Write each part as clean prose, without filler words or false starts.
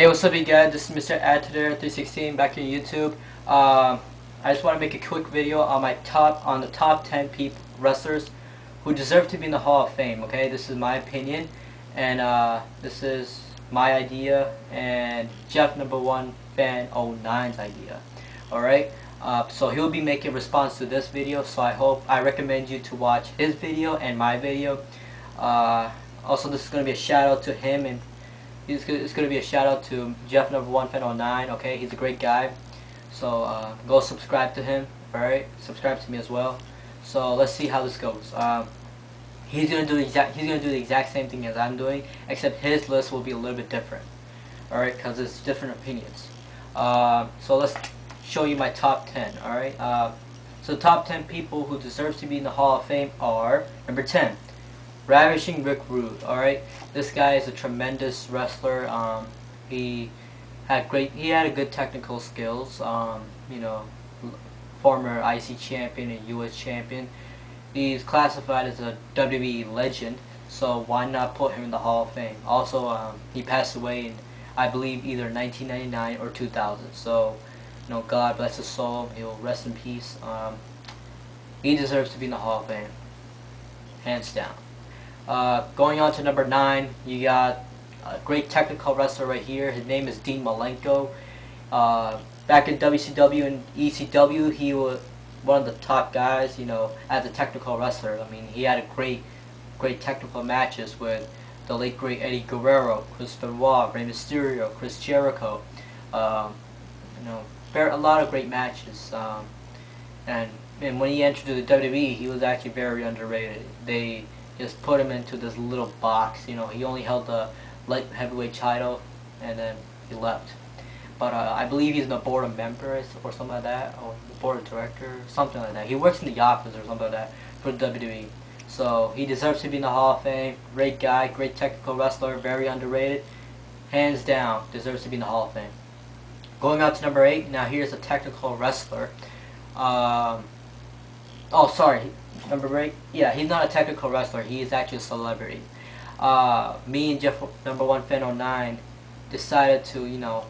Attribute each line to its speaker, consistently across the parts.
Speaker 1: Hey, what's up, you guys? This is Mr. Attitude316 back on YouTube. I just want to make a quick video on the top 10 wrestlers who deserve to be in the Hall of Fame. Okay, this is my opinion, and this is my idea and Jeff Number One Fan '09's idea. All right. So he'll be making response to this video. So I recommend you to watch his video and my video. Also, this is going to be a shout out to him, and it's going to be a shout out to Jeff Number One Fan '09. Okay, he's a great guy. So go subscribe to him. All right, subscribe to me as well. So let's see how this goes. He's gonna do the exact same thing as I'm doing, except his list will be a little bit different. All right, because it's different opinions. So let's show you my top 10. All right. So the top 10 people who deserve to be in the Hall of Fame are: number 10, Ravishing Rick Rude. All right, this guy is a tremendous wrestler. He had a good technical skills. You know, former IC champion and US champion. He's classified as a WWE legend, so why not put him in the Hall of Fame? Also, he passed away in, I believe, either 1999 or 2000. So, you know, God bless his soul. He'll rest in peace. He deserves to be in the Hall of Fame, hands down. Going on to number 9, you got a great technical wrestler right here. His name is Dean Malenko. Back in WCW and ECW, he was one of the top guys, you know, as a technical wrestler. I mean, he had a great technical matches with the late great Eddie Guerrero, Chris Benoit, Rey Mysterio, Chris Jericho. You know, a lot of great matches. And when he entered the WWE, he was actually very underrated. They just put him into this little box. You know, he only held the light heavyweight title, and then he left. But I believe he's the board of members or something like that, or the board of directors, something like that. He works in the office or something like that for WWE. So he deserves to be in the Hall of Fame. Great guy, great technical wrestler, very underrated. Hands down, deserves to be in the Hall of Fame. Going on to number 8, now here's a technical wrestler. Oh, sorry, number 8? Yeah, he's not a technical wrestler, he is actually a celebrity. Me and Jeff Number One Fan '09 decided to, you know,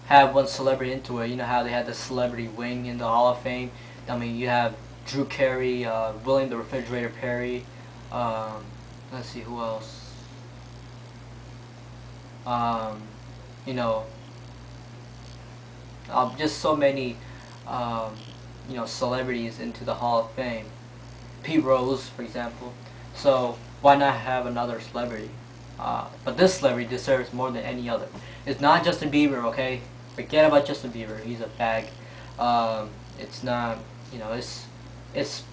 Speaker 1: have one celebrity into it. You know how they had the celebrity wing in the Hall of Fame? I mean, you have Drew Carey, William the Refrigerator Perry, let's see, who else? You know, just so many, you know, celebrities into the Hall of Fame. Pete Rose, for example. So why not have another celebrity? But this celebrity deserves more than any other. It's not Justin Bieber, okay? Forget about Justin Bieber. He's a bag. It's not, you know, it's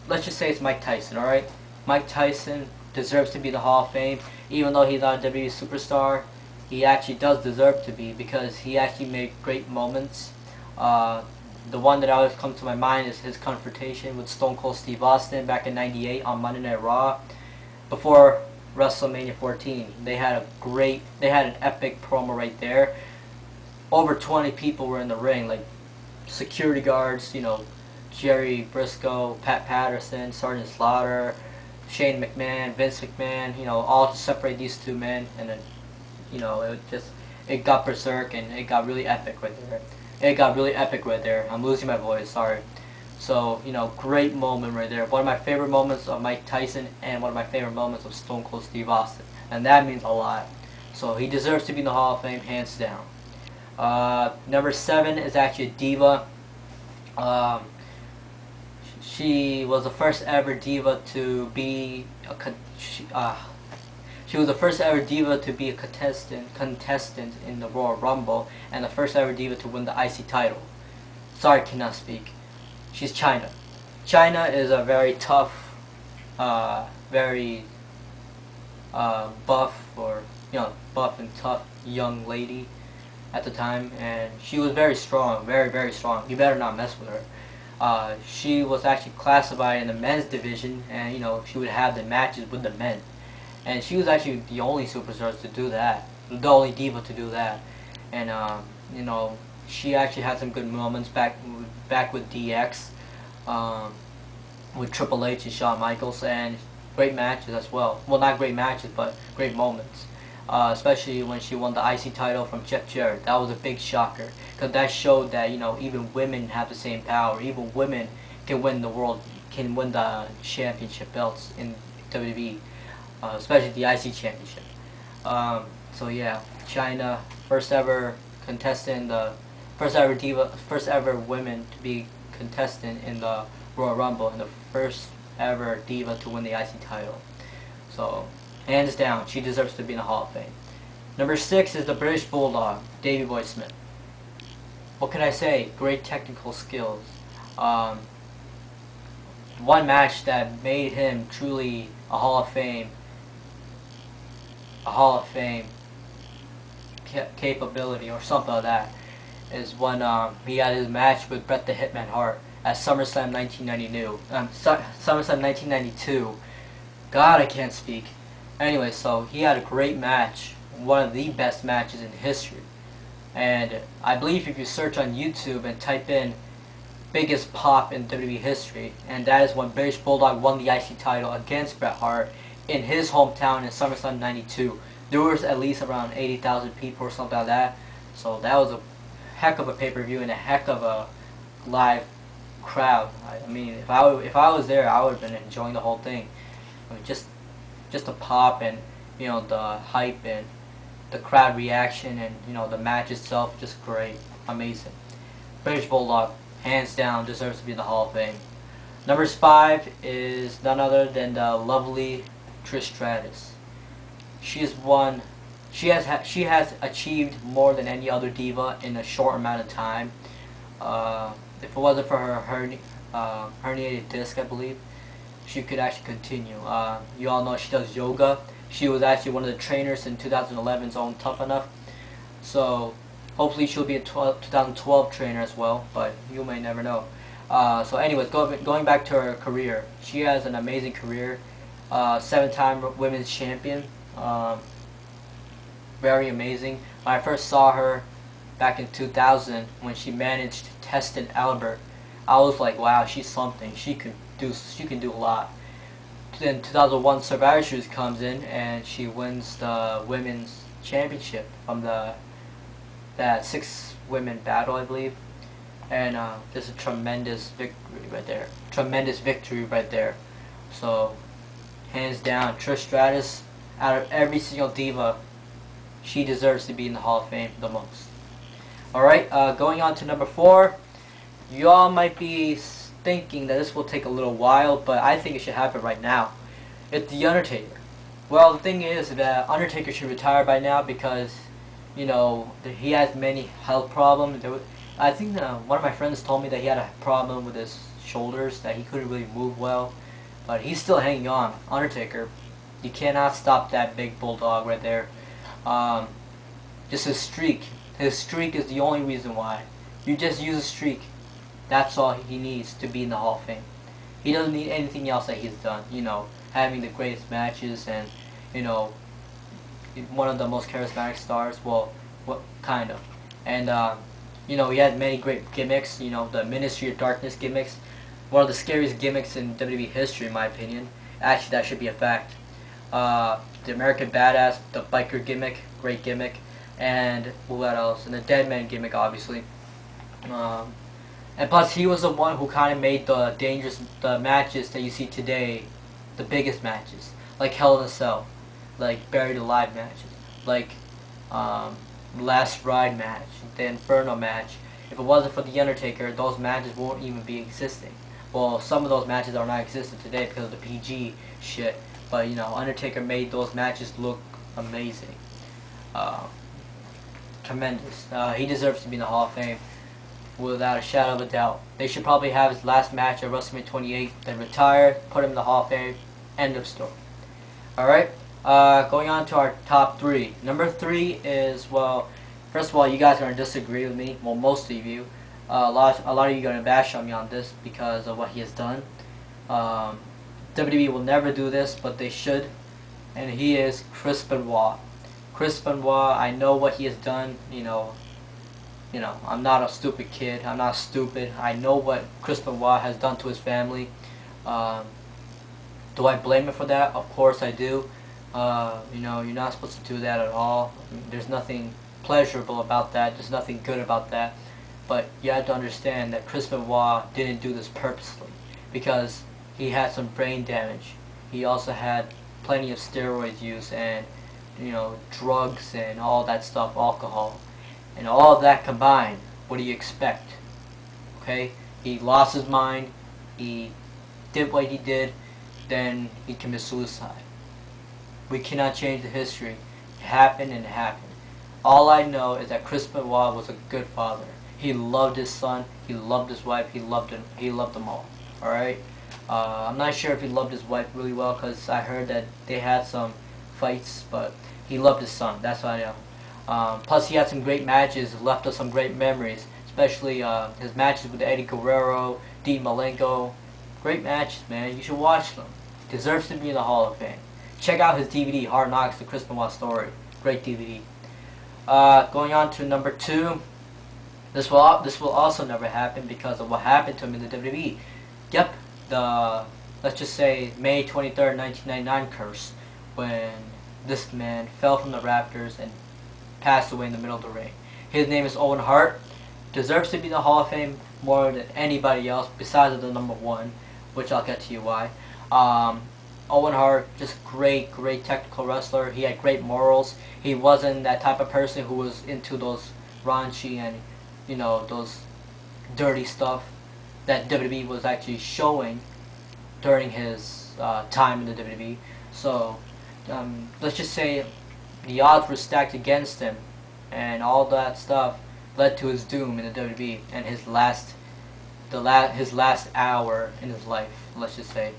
Speaker 1: let's just say it's Mike Tyson, all right? Mike Tyson deserves to be in the Hall of Fame, even though he's not a WWE superstar. He actually does deserve to be, because he actually made great moments. The one that always comes to my mind is his confrontation with Stone Cold Steve Austin back in '98 on Monday Night Raw, before WrestleMania 14. They had an epic promo right there. Over 20 people were in the ring, like security guards, you know, Jerry Briscoe, Pat Patterson, Sergeant Slaughter, Shane McMahon, Vince McMahon, you know, all to separate these two men. And then, you know, it got berserk, and it got really epic right there. I'm losing my voice, sorry. So, you know, great moment right there. One of my favorite moments of Mike Tyson, and one of my favorite moments of Stone Cold Steve Austin. And that means a lot. So he deserves to be in the Hall of Fame, hands down. Number 7 is actually a diva. She was the first ever diva to be she was the first ever diva to be a contestant in the Royal Rumble, and the first ever diva to win the IC title. Sorry, cannot speak. She's China. China is a very tough, very buff, or, you know, buff and tough young lady at the time, and she was very strong, very strong. You better not mess with her. She was actually classified in the men's division, and, you know, she would have the matches with the men. And she was actually the only superstar to do that, the only diva to do that. And you know, she actually had some good moments back with DX, with Triple H and Shawn Michaels, and great matches as well. Well, not great matches, but great moments. especially when she won the IC title from Jeff Jarrett. That was a big shocker because that showed that even women have the same power. Even women can win the championship belts in WWE, especially the IC championship. So yeah, China, first ever contestant, the first ever diva, first ever women to be contestant in the Royal Rumble, and the first ever diva to win the IC title. So hands down, she deserves to be in the Hall of Fame. Number 6 is the British Bulldog, Davey Boy Smith. What can I say? Great technical skills. One match that made him truly a Hall of Fame capability or something like that is when he had his match with Bret the Hitman Hart at SummerSlam 1992. SummerSlam 1992. God, I can't speak. Anyway, so he had a great match, one of the best matches in history. And I believe if you search on YouTube and type in biggest pop in WWE history, and that is when British Bulldog won the IC title against Bret Hart in his hometown in SummerSlam 92. There was at least around 80,000 people or something like that. So that was a heck of a pay-per-view and a heck of a live crowd. I mean, if I was there, I would have been enjoying the whole thing. I mean, just the pop and the hype and the crowd reaction and the match itself, just great, amazing. British Bulldog, hands down, deserves to be in the Hall of Fame. Number 5 is none other than the lovely Trish Stratus. She has achieved more than any other diva in a short amount of time. If it wasn't for her herniated disc, I believe, she could actually continue. You all know she does yoga. She was actually one of the trainers in 2011's own Tough Enough. So hopefully she'll be a 2012 trainer as well, but you may never know. So anyways, going back to her career, she has an amazing career. 7-time women's champion. Very amazing. When I first saw her back in 2000, when she managed Testin Albert, I was like, wow, she's something. She can do a lot. Then 2001 Survivor Series comes in and she wins the women's championship from that 6-women battle, I believe. And there's a tremendous victory right there. Tremendous victory right there. So hands down, Trish Stratus, out of every single diva, she deserves to be in the Hall of Fame the most. Alright, going on to number 4. You all might be thinking that this will take a little while, but I think it should happen right now. It's The Undertaker. Well, the thing is that Undertaker should retire by now because, he has many health problems. I think one of my friends told me that he had a problem with his shoulders, that he couldn't really move well. But he's still hanging on. Undertaker, you cannot stop that big bulldog right there. Just his streak. His streak is the only reason why. You just use a streak. That's all he needs to be in the Hall of Fame. He doesn't need anything else that he's done. Having the greatest matches and, one of the most charismatic stars. Well, what kind of. And, he had many great gimmicks. The Ministry of Darkness gimmicks. One of the scariest gimmicks in WWE history, in my opinion. Actually, that should be a fact. The American Badass, the biker gimmick, great gimmick. And what else? And the Dead Man gimmick, obviously. And plus, he was the one who kind of made the matches that you see today, the biggest matches, like Hell in a Cell, like Buried Alive matches, like Last Ride match, the Inferno match. If it wasn't for The Undertaker, those matches won't even be existing. Well, some of those matches are not existing today because of the PG shit, but Undertaker made those matches look amazing. Tremendous. He deserves to be in the Hall of Fame without a shadow of a doubt. They should probably have his last match at WrestleMania 28, then retire, put him in the Hall of Fame, end of story. Alright, going on to our top 3. Number 3 is, well, first of all, you guys are going to disagree with me. Well, most of you. A lot of you are going to bash on me on this because of what he has done. WWE will never do this, but they should. And he is Chris Benoit. Chris Benoit, I know what he has done, I'm not a stupid kid. I'm not stupid. I know what Chris Benoit has done to his family. Do I blame him for that? Of course I do. You know, you're not supposed to do that at all. There's nothing pleasurable about that. There's nothing good about that. But you have to understand that Chris Benoit didn't do this purposely, because he had some brain damage. He also had plenty of steroids use and, you know, drugs and all that stuff, alcohol, and all of that combined. What do you expect? Okay, he lost his mind. He did what he did. Then he committed suicide. We cannot change the history. It happened and it happened. All I know is that Chris Benoit was a good father. He loved his son. He loved his wife. He loved him. He loved them all. All right. I'm not sure if he loved his wife really well, because I heard that they had some fights, but he loved his son. That's what I know. Plus, he had some great matches. Left us some great memories, especially his matches with Eddie Guerrero, Dean Malenko. Great matches, man. You should watch them. He deserves to be in the Hall of Fame. Check out his DVD, Hard Knocks: The Chris Benoit Story. Great DVD. Going on to number 2. This will also never happen because of what happened to him in the WWE. Yep, the, let's just say, May 23rd, 1999 curse, when this man fell from the rafters and passed away in the middle of the ring. His name is Owen Hart. Deserves to be in the Hall of Fame more than anybody else besides the number 1, which I'll get to you why. Owen Hart, just great technical wrestler. He had great morals. He wasn't that type of person who was into those raunchy and, you know, those dirty stuff that WWE was actually showing during his time in the WWE. So let's just say the odds were stacked against him, and all that stuff led to his doom in the WWE and his last hour in his life. Let's just say.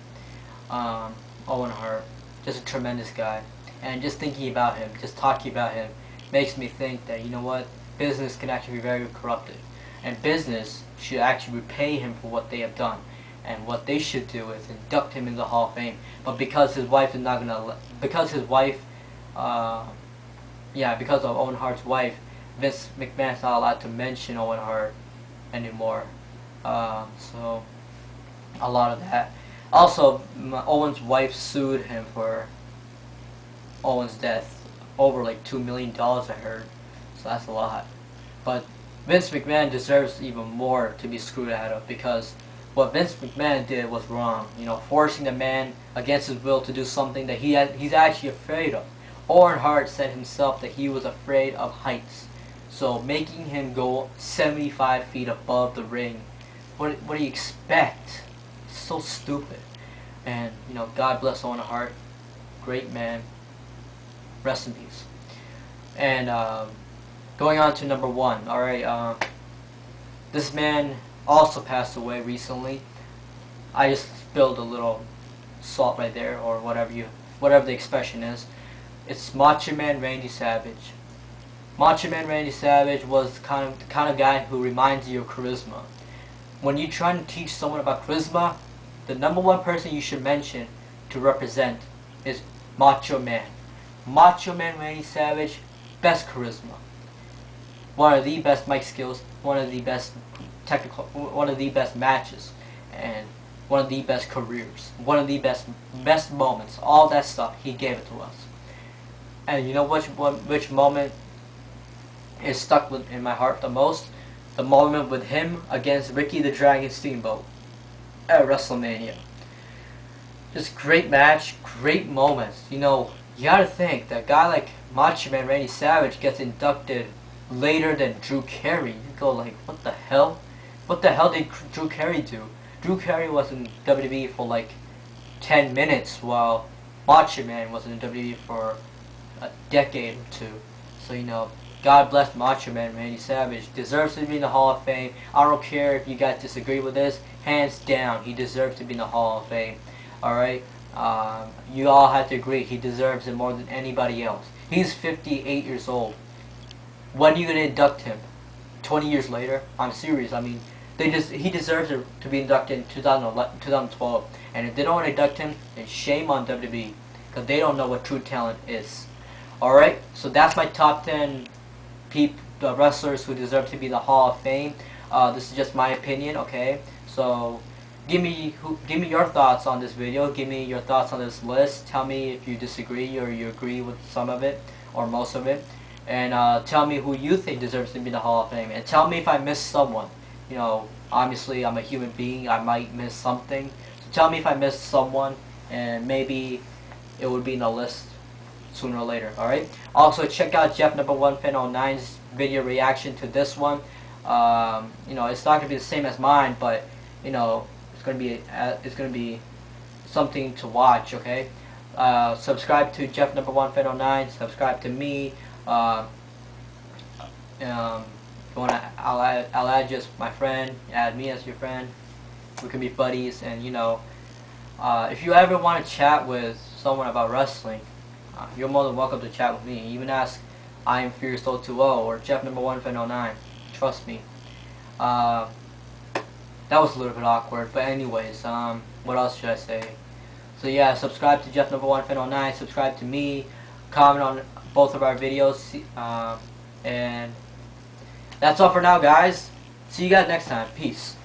Speaker 1: Owen Hart, just a tremendous guy, and just thinking about him, just talking about him, makes me think that, you know what, business can actually be very corrupted, and business should actually repay him for what they have done, and what they should do is induct him in the Hall of Fame. But because his wife is not gonna, because his wife, because of Owen Hart's wife, Vince McMahon's not allowed to mention Owen Hart anymore. So a lot of that. Also, Owen's wife sued him for Owen's death, over like $2 million, I heard. So that's a lot. But Vince McMahon deserves even more to be screwed out of, because what Vince McMahon did was wrong. You know, forcing the man against his will to do something that he's actually afraid of. Owen Hart said himself that he was afraid of heights. So making him go 75 feet above the ring, what do you expect? So stupid. And, you know, God bless Owen Hart, great man, rest in peace. And going on to number 1. All right, this man also passed away recently. I just spilled a little salt right there, or whatever the expression is. It's Macho Man Randy Savage. Macho Man Randy Savage was the kind of guy who reminds you of charisma. When you're trying to teach someone about charisma, the number 1 person you should mention to represent is Macho Man. Macho Man Randy Savage, best charisma. One of the best mic skills, one of the best one of the best matches, and one of the best careers, one of the best moments. All that stuff, he gave it to us. And you know which moment is stuck in my heart the most? The moment with him against Ricky the Dragon Steamboat at WrestleMania. Just great match, great moments. You know, you gotta think that a guy like Macho Man Randy Savage gets inducted later than Drew Carey. You go like, what the hell? What the hell did Drew Carey do? Drew Carey was in WWE for like 10 minutes, while Macho Man was in WWE for a decade or 2. So, you know, God bless Macho Man Randy Savage. Deserves to be in the Hall of Fame. I don't care if you guys disagree with this. Hands down, he deserves to be in the Hall of Fame. Alright? You all have to agree, he deserves it more than anybody else. He's 58 years old. When are you going to induct him? 20 years later? I'm serious. I mean, he deserves it to be inducted in 2012. And if they don't want to induct him, then shame on WWE, because they don't know what true talent is. Alright? So that's my top 10 wrestlers who deserve to be in the Hall of Fame. This is just my opinion, okay? So give me your thoughts on this video. Give me your thoughts on this list. Tell me if you disagree or you agree with some of it or most of it, and tell me who you think deserves to be in the Hall of Fame. And tell me if I missed someone. You know, obviously I'm a human being. I might miss something. So tell me if I missed someone, and maybe it would be in the list sooner or later. All right. Also, check out Jeff Number One Fan 09's video reaction to this one. You know, it's not gonna be the same as mine, but you know, it's gonna be something to watch. Okay. Subscribe to Jeff Number One Fan 09. Subscribe to me. If you wanna, I'll add just my friend. Add me as your friend. We can be buddies, and you know, if you ever want to chat with someone about wrestling, you're more than welcome to chat with me. Even ask I am Furious 020 or Jeff Number One Fan 09. Trust me. That was a little bit awkward, but anyways, what else should I say? So yeah, subscribe to Jeff Number One Fan 09. Subscribe to me. Comment on both of our videos. And that's all for now, guys. See you guys next time. Peace.